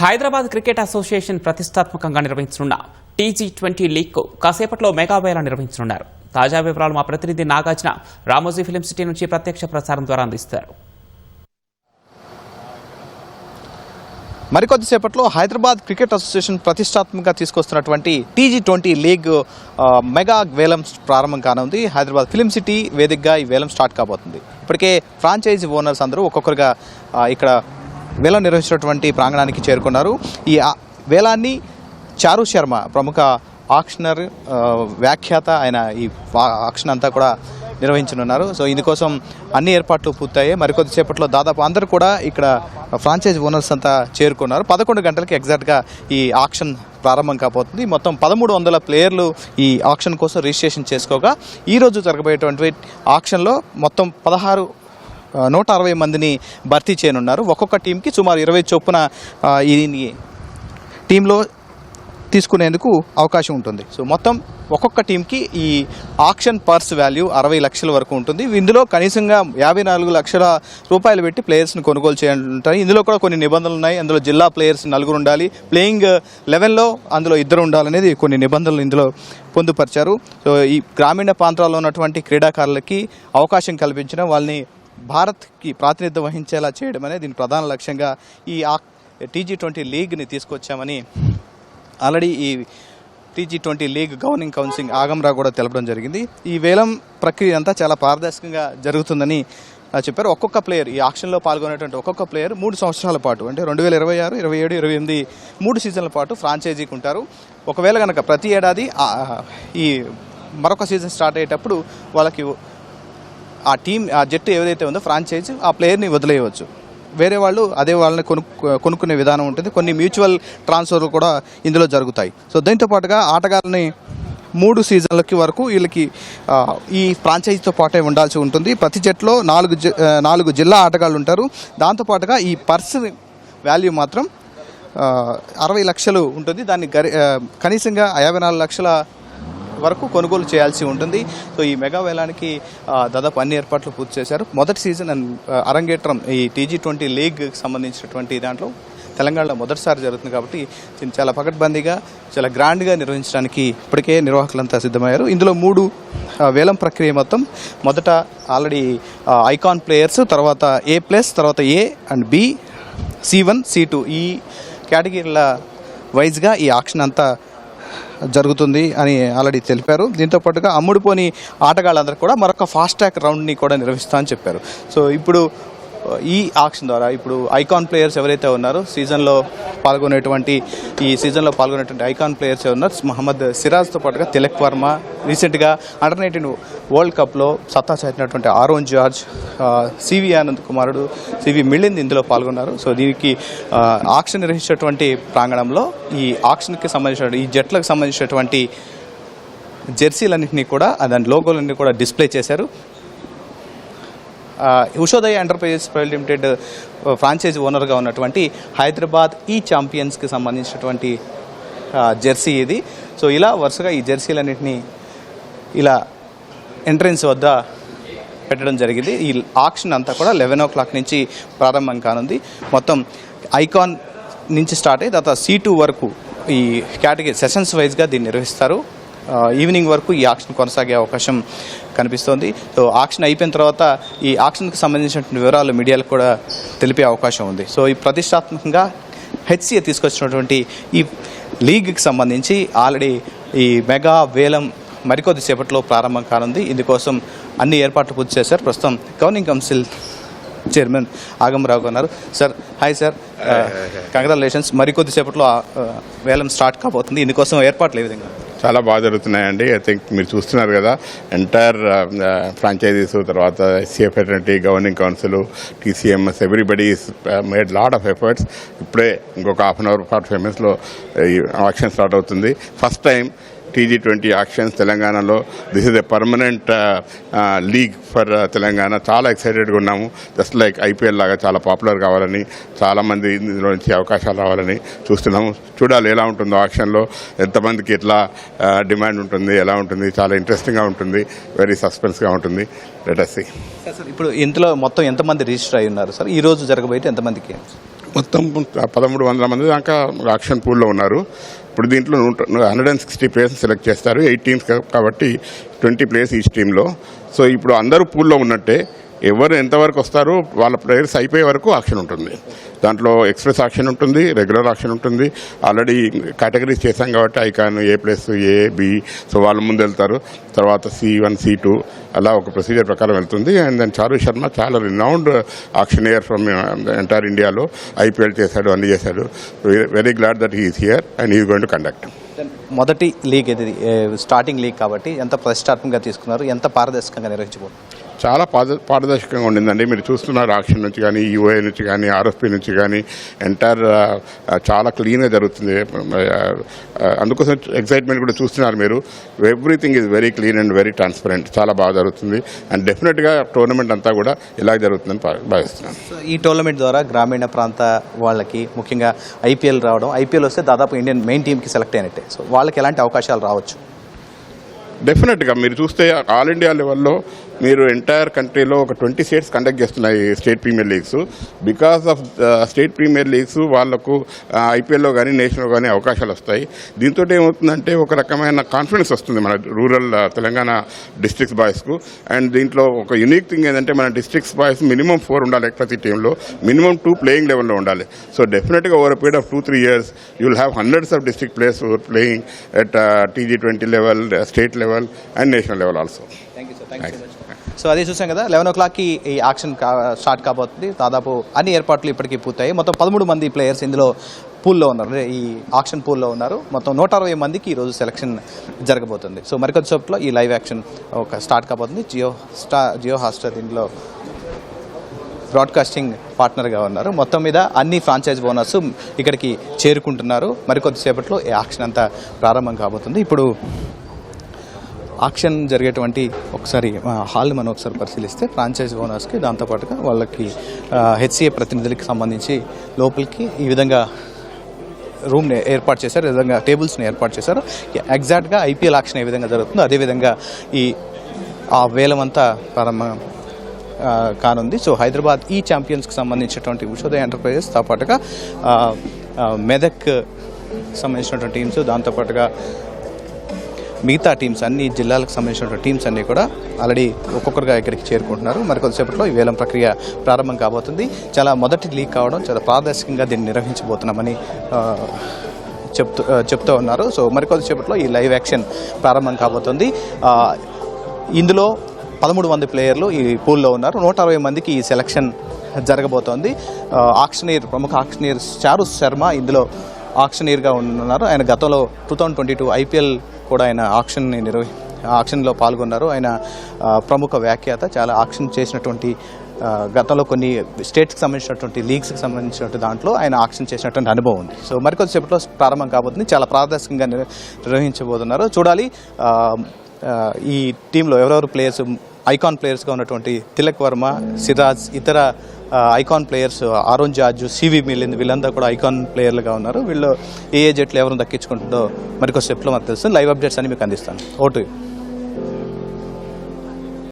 Hyderabad cricket association ప్రతిష్టాత్మకంగా నిర్వహించనున్న T20 league కాసేపట్లో మెగా వేల నిర్వహించనున్నారు. తాజా వివరాలు మా ప్రతినిధి నాగార్జున రామోజీ ఫిలిం సిటీ నుంచి ప్రత్యక్ష ప్రసారం ద్వారా అందిస్తారు. మరికొద్దిసేపట్లో హైదరాబాద్ క్రికెట్ అసోసియేషన్ ప్రతిష్టాత్మకంగా తీసుకొస్తున్నటువంటి టీ20 లీగ్ మెగా వేలం ప్రారంభం కానుంది. హైదరాబాద్ ఫిలిం సిటీ వేదికగా ఈ వేలం స్టార్ట్ కాబోతుంది. ఇప్పటికే ఫ్రాంచైజీ ఓనర్స్ అందరూ ఒక్కొక్కరుగా ఇక్కడ వేలం నిర్వహించినటువంటి ప్రాంగణానికి చేరుకున్నారు. ఈ వేలాన్ని చారు శర్మ ప్రముఖ ఆక్షనర్ వ్యాఖ్యాత ఆయన ఈ ఆక్షన్ అంతా కూడా నిర్వహించనున్నారు. సో ఇందుకోసం అన్ని ఏర్పాట్లు పూర్తయ్యాయి. మరికొద్దిసేపట్లో దాదాపు అందరూ కూడా ఇక్కడ ఫ్రాంచైజ్ ఓనర్స్ అంతా చేరుకున్నారు. 11 గంటలకి ఎగ్జాక్ట్గా ఈ ఆక్షన్ ప్రారంభం కాబోతుంది. మొత్తం 1300 ప్లేయర్లు ఈ ఆక్షన్ కోసం రిజిస్ట్రేషన్ చేసుకోగా ఈరోజు జరగబోయేటువంటి ఆక్షన్లో మొత్తం 160 మందిని భర్తీ చేయనున్నారు. ఒక్కొక్క టీంకి సుమారు 20 చొప్పున ఈ టీంలో తీసుకునేందుకు అవకాశం ఉంటుంది. సో మొత్తం ఒక్కొక్క టీంకి ఈ ఆక్షన్ పర్స్ వాల్యూ 60 లక్షల వరకు ఉంటుంది. ఇందులో కనీసంగా 54 లక్షల రూపాయలు పెట్టి ప్లేయర్స్ని కొనుగోలు చేయాలంటారు. ఇందులో కూడా కొన్ని నిబంధనలు ఉన్నాయి. అందులో జిల్లా ప్లేయర్స్ 4 ఉండాలి, ప్లేయింగ్ 11లో అందులో 2 ఉండాలనేది కొన్ని నిబంధనలు ఇందులో పొందుపరిచారు. సో ఈ గ్రామీణ ప్రాంతాల్లో ఉన్నటువంటి క్రీడాకారులకి అవకాశం కల్పించడం, వాళ్ళని భారత్కి ప్రాతినిధ్యం వహించేలా చేయడం అనేది దీని ప్రధాన లక్ష్యంగా ఈ టీ20 లీగ్ని తీసుకొచ్చామని ఆల్రెడీ ఈ T20 league governing council Agamrao కూడా తెలపడం జరిగింది. ఈ వేలం ప్రక్రియ అంతా చాలా పారదర్శకంగా జరుగుతుందని చెప్పారు. ఒక్కొక్క ప్లేయర్ ఈ ఆక్షన్లో పాల్గొనేటువంటి ఒక్కొక్క ప్లేయర్ 3 సంవత్సరాల పాటు అంటే 2026, 27, 28 3 సీజన్ల పాటు ఫ్రాంచైజీకి ఉంటారు. ఒకవేళ కనుక ప్రతి ఏడాది ఈ మరొక సీజన్ స్టార్ట్ అయ్యేటప్పుడు వాళ్ళకి ఆ జట్టు ఏదైతే ఉందో ఫ్రాంచైజ్ ఆ ప్లేయర్ని వదిలేయవచ్చు. వేరే వాళ్ళు అదే వాళ్ళని కొనుక్కునే విధానం ఉంటుంది. కొన్ని మ్యూచువల్ ట్రాన్స్ఫర్లు కూడా ఇందులో జరుగుతాయి. సో దీంతో పాటుగా ఆటగాళ్ళని 3 సీజన్లకి వరకు వీళ్ళకి ఈ ఫ్రాంచైజీతో పాటే ఉండాల్సి ఉంటుంది. ప్రతి జట్టులో 4 జిల్లా ఆటగాళ్ళు ఉంటారు. దాంతోపాటుగా ఈ పర్స్ వాల్యూ మాత్రం 60 లక్షలు ఉంటుంది. దాన్ని కనీసంగా 54 లక్షల వరకు కొనుగోలు చేయాల్సి ఉంటుంది. సో ఈ మెగా వేలానికి దాదాపు అన్ని ఏర్పాట్లు పూర్తి చేశారు. మొదటి సీజన్ అరంగేట్రం ఈ టీ20 లీగ్ సంబంధించినటువంటి దాంట్లో తెలంగాణలో మొదటిసారి జరుగుతుంది కాబట్టి దీన్ని చాలా పకడ్బందీగా చాలా గ్రాండ్గా నిర్వహించడానికి ఇప్పటికే నిర్వాహకులంతా సిద్ధమయ్యారు. ఇందులో 3 వేలం ప్రక్రియ మొత్తం మొదట ఆల్రెడీ ఐకాన్ ప్లేయర్స్, తర్వాత A+, తర్వాత A and B, C1, C2 ఈ కేటగిరీల వైజ్గా ఈ ఆక్షన్ అంతా జరుగుతుంది అని ఆల్రెడీ తెలిపారు. దీంతో పాటుగా అమ్ముడుపోని ఆటగాళ్ళందరూ కూడా మరొక ఫాస్ట్ ట్రాక్ రౌండ్ని కూడా నిర్వహిస్తామని చెప్పారు. సో ఇప్పుడు ఈ ఆక్షన్ ద్వారా ఇప్పుడు ఐకాన్ ప్లేయర్స్ ఎవరైతే ఉన్నారో ఈ సీజన్లో పాల్గొనేటువంటి ఐకాన్ ప్లేయర్స్ ఉన్నారు. మహమ్మద్ సిరాజ్తో పాటుగా తిలక్ వర్మ, రీసెంట్గా అండర్-19 వరల్డ్ కప్లో సత్తా చాటినటువంటి ఆరోన్ జార్జ్, సివి ఆనంద్ కుమారుడు సివి మిలింద్ ఇందులో పాల్గొన్నారు. సో దీనికి ఆక్షన్ నిర్వహించినటువంటి ప్రాంగణంలో ఈ ఆక్షన్కి సంబంధించిన ఈ జట్లకు సంబంధించినటువంటి జెర్సీలన్నింటినీ కూడా దాని లోగోలన్నీ కూడా డిస్ప్లే చేశారు. Ushodaya enterprises private limited franchisee ఓనర్గా ఉన్నటువంటి హైదరాబాద్ ఈ ఛాంపియన్స్కి సంబంధించినటువంటి జెర్సీ ఇది. సో ఇలా వరుసగా ఈ జెర్సీలన్నింటినీ ఇలా ఎంట్రన్స్ వద్ద పెట్టడం జరిగింది. ఈ ఆక్షన్ అంతా కూడా 11 o'clock నుంచి ప్రారంభం కానుంది. మొత్తం ఐకాన్ నుంచి స్టార్ట్ అయ్యి తర్వాత C2 వరకు ఈ కేటగిరీ సెషన్స్ వైజ్గా దీన్ని నిర్వహిస్తారు. ఈవినింగ్ వరకు ఈ ఆక్షన్ కొనసాగే అవకాశం కనిపిస్తోంది. సో ఆక్షన్ అయిపోయిన తర్వాత ఈ ఆక్షన్కి సంబంధించిన వివరాలు మీడియాలకు కూడా తెలిపే అవకాశం ఉంది. సో ఈ ప్రతిష్టాత్మకంగా HCA తీసుకొచ్చినటువంటి ఈ లీగ్కి సంబంధించి ఆల్రెడీ ఈ మెగా వేలం మరికొద్దిసేపట్లో ప్రారంభం కానుంది. ఇందుకోసం అన్ని ఏర్పాట్లు పూర్తి చేశారు. ప్రస్తుతం గవర్నింగ్ కౌన్సిల్ చైర్మన్ ఆగంరావు ఉన్నారు. Sir hi sir, congratulations. మరికొద్దిసేపట్లో వేలం స్టార్ట్ కాబోతుంది. ఇందుకోసం ఏర్పాట్లు ఏ విధంగా? చాలా బాగా జరుగుతున్నాయండి. ఐ థింక్ మీరు చూస్తున్నారు కదా, ఎంటైర్ ఫ్రాంచైజీస్, తర్వాత SCA fraternity, governing council, TCMS, everybody made lot of efforts. ఇప్పుడే ఇంకొక 1/2 hour 45 minutesలో ఈ ఆక్షన్ స్టార్ట్ అవుతుంది. ఫస్ట్ టైం టీ20 ఆక్షన్స్ తెలంగాణలో. This is a permanent league for Telangana. చాలా ఎక్సైటెడ్గా ఉన్నాము. జస్ట్ లైక్ IPL లాగా చాలా పాపులర్ కావాలని, చాలామంది ఇందులో నుంచి అవకాశాలు రావాలని చూస్తున్నాము. చూడాలి ఎలా ఉంటుందో ఆక్షన్లో, ఎంతమందికి ఎట్లా డిమాండ్ ఉంటుంది, ఎలా ఉంటుంది. చాలా ఇంట్రెస్టింగ్గా ఉంటుంది, వెరీ సస్పెన్స్గా ఉంటుంది. Let us see. ఇప్పుడు ఇందులో మొత్తం ఎంతమంది రిజిస్టర్ అయి ఉన్నారు సార్? ఈరోజు జరగబోయేది ఎంతమందికి? మొత్తం 1,300 మంది దాకా ఆక్షన్ పూల్లో ఉన్నారు. ఇప్పుడు దీంట్లో 160 ప్లేయర్స్ సెలెక్ట్ చేస్తారు. 8 టీమ్స్ కాబట్టి 20 ప్లేయర్స్ ఈచ్ టీంలో. సో ఇప్పుడు అందరూ పూల్లో ఉన్నట్టే. ఎవరు ఎంతవరకు వస్తారో వాళ్ళ ప్లేయర్స్ అయిపోయే వరకు ఆక్షన్ ఉంటుంది. దాంట్లో ఎక్స్ప్రెస్ ఆక్షన్ ఉంటుంది, రెగ్యులర్ ఆక్షన్ ఉంటుంది. ఆల్రెడీ కేటగిరీస్ చేశాం కాబట్టి icon A+, A, B, so వాళ్ళ ముందు వెళ్తారు. తర్వాత C1, C2 అలా ఒక ప్రొసీజర్ ప్రకారం వెళ్తుంది. అండ్ దెన్ చారు శర్మ చాలా రినౌండ్ ఆక్షనియర్ ఫ్రమ్ ఎంటైర్ ఇండియాలో IPL చేశాడు, అన్ని చేశాడు. Very glad that he is here and he is going to conduct. మొదటి లీగ్ ఇది, స్టార్టింగ్ లీగ్ కాబట్టి ఎంత ప్రతిష్టాత్మకంగా తీసుకున్నారు, ఎంత పారదర్శకంగా నిర్వహించబోతున్నారు? చాలా పారదర్శకంగా ఉండిందండి. మీరు చూస్తున్నారు ఆక్షన్ నుంచి కానీ, UA నుంచి కానీ, RFP నుంచి కానీ ఎంటైర్ చాలా క్లీన్గా జరుగుతుంది. అందుకోసం ఎక్సైట్మెంట్ కూడా చూస్తున్నారు మీరు. Everything is very clean and very transparent. చాలా బాగా జరుగుతుంది. అండ్ డెఫినెట్గా టోర్నమెంట్ అంతా కూడా ఇలా జరుగుతుందని భావిస్తున్నాను. సో ఈ టోర్నమెంట్ ద్వారా గ్రామీణ ప్రాంత వాళ్ళకి ముఖ్యంగా IPL రావడం, IPL వస్తే దాదాపు ఇండియన్ మెయిన్ టీమ్కి సెలెక్ట్ అయినట్టే. సో వాళ్ళకి ఎలాంటి అవకాశాలు రావచ్చు? డెఫినెట్గా మీరు చూస్తే ఆల్ ఇండియా లెవెల్లో మీరు ఎంటైర్ కంట్రీలో ఒక 20 స్టేట్స్ కండక్ట్ చేస్తున్నాయి state premier leagues. Because of state premier leagues వాళ్లకు IPLలో కానీ నేషనల్లో కానీ అవకాశాలు వస్తాయి. దీంతో ఏమవుతుందంటే ఒక రకమైన కాన్ఫిడెన్స్ వస్తుంది మన రూరల్ తెలంగాణ డిస్ట్రిక్ట్స్ బాయ్స్కు. అండ్ దీంట్లో ఒక యునిక్ థింగ్ ఏంటంటే మన డిస్ట్రిక్ట్స్ బాయ్స్ మినిమం 4 ఉండాలి ప్రతి టీంలో, మినిమం 2 ప్లేయింగ్ లెవెల్లో ఉండాలి. సో డెఫినెట్గా over period of 2-3 years you will have hundreds of district players who are playing at TG20 level, state level and national level also. So అది చూసాం కదా, 11 o'clockకి ఈ ఆక్షన్ స్టార్ట్ కాబోతుంది. దాదాపు అన్ని ఏర్పాట్లు ఇప్పటికీ పూర్తయి. మొత్తం 13 మంది ప్లేయర్స్ ఇందులో పూల్లో ఉన్నారు, ఈ ఆక్షన్ పూల్లో ఉన్నారు. మొత్తం 160 మందికి ఈరోజు సెలక్షన్ జరగబోతుంది. సో మరికొద్దిసేపట్లో ఈ లైవ్ యాక్షన్ ఒక స్టార్ట్ కాబోతుంది. జియో హాట్స్టార్ దీంట్లో బ్రాడ్కాస్టింగ్ పార్ట్నర్గా ఉన్నారు. మొత్తం మీద అన్ని ఫ్రాంచైజ్ ఓనర్స్ ఇక్కడికి చేరుకుంటున్నారు. మరికొద్దిసేపట్లో ఈ ఆక్షన్ అంతా ప్రారంభం కాబోతుంది. ఇప్పుడు ఆక్షన్ జరిగేటువంటి ఒకసారి హాల్ని మనం ఒకసారి పరిశీలిస్తే ఫ్రాంచైజ్ ఓనర్స్కి, దాంతోపాటుగా వాళ్ళకి HCA ప్రతినిధులకి సంబంధించి లోపలికి ఈ విధంగా రూమ్ని ఏర్పాటు చేశారు, ఈ విధంగా టేబుల్స్ని ఏర్పాటు చేశారు. ఎగ్జాక్ట్గా IPL ఆక్షన్ ఏ విధంగా జరుగుతుందో అదేవిధంగా ఆ వేలమంతా ప్రారంభం కానుంది. సో హైదరాబాద్ ఈ ఛాంపియన్స్కి సంబంధించినటువంటి ఉషోదయ ఎంటర్ప్రైజెస్, దాంతోపాటుగా మెదక్ సంబంధించినటువంటి టీమ్స్, దాంతోపాటుగా మిగతా టీమ్స్ అన్ని జిల్లాలకు సంబంధించిన టీమ్స్ అన్నీ కూడా ఆల్రెడీ ఒక్కొక్కరుగా ఇక్కడికి చేరుకుంటున్నారు. మరికొద్దిసేపట్లో ఈ వేలం ప్రక్రియ ప్రారంభం కాబోతుంది. చాలా మొదటి లీగ్ కావడం, చాలా పారదర్శకంగా దీన్ని నిర్వహించబోతున్నామని చెప్తూ ఉన్నారు. సో మరికొద్దిసేపట్లో ఈ లైవ్ యాక్షన్ ప్రారంభం కాబోతుంది. ఇందులో 13 మంది ప్లేయర్లు ఈ పూల్లో ఉన్నారు. 160 మందికి ఈ సెలక్షన్ జరగబోతోంది. ప్రముఖ ఆక్షనీర్ చారు శర్మ ఇందులో ఆక్షనీర్గా ఉన్నారు. ఆయన గతంలో 2022 IPL కూడా ఆయన ఆక్షన్లో పాల్గొన్నారు. ఆయన ప్రముఖ వ్యాఖ్యాత, చాలా ఆక్షన్ చేసినటువంటి గతంలో కొన్ని స్టేట్స్కి సంబంధించినటువంటి లీగ్స్కి సంబంధించినటువంటి దాంట్లో ఆయన ఆక్షన్ చేసినటువంటి అనుభవం ఉంది. సో మరికొద్దిసేపట్లో ప్రారంభం కాబోతుంది. చాలా పారదర్శకంగా నిర్వహించబోతున్నారు. చూడాలి ఈ టీంలో ఎవరెవరు ప్లేయర్స్ ఐకాన్ ప్లేయర్స్గా ఉన్నటువంటి తిలక్ వర్మ, సిరాజ్, ఇతర icon players Aaron George, CV Milind, వీళ్ళంతా కూడా ఐకాన్ ప్లేయర్లుగా ఉన్నారు. వీళ్ళు ఏ జట్లు ఎవరు దక్కించుకుంటుందో మరికొద్ది స్టెప్లో మనకు తెలుస్తుంది. లైవ్ అప్డేట్స్ అని మీకు అందిస్తాను. ఓటు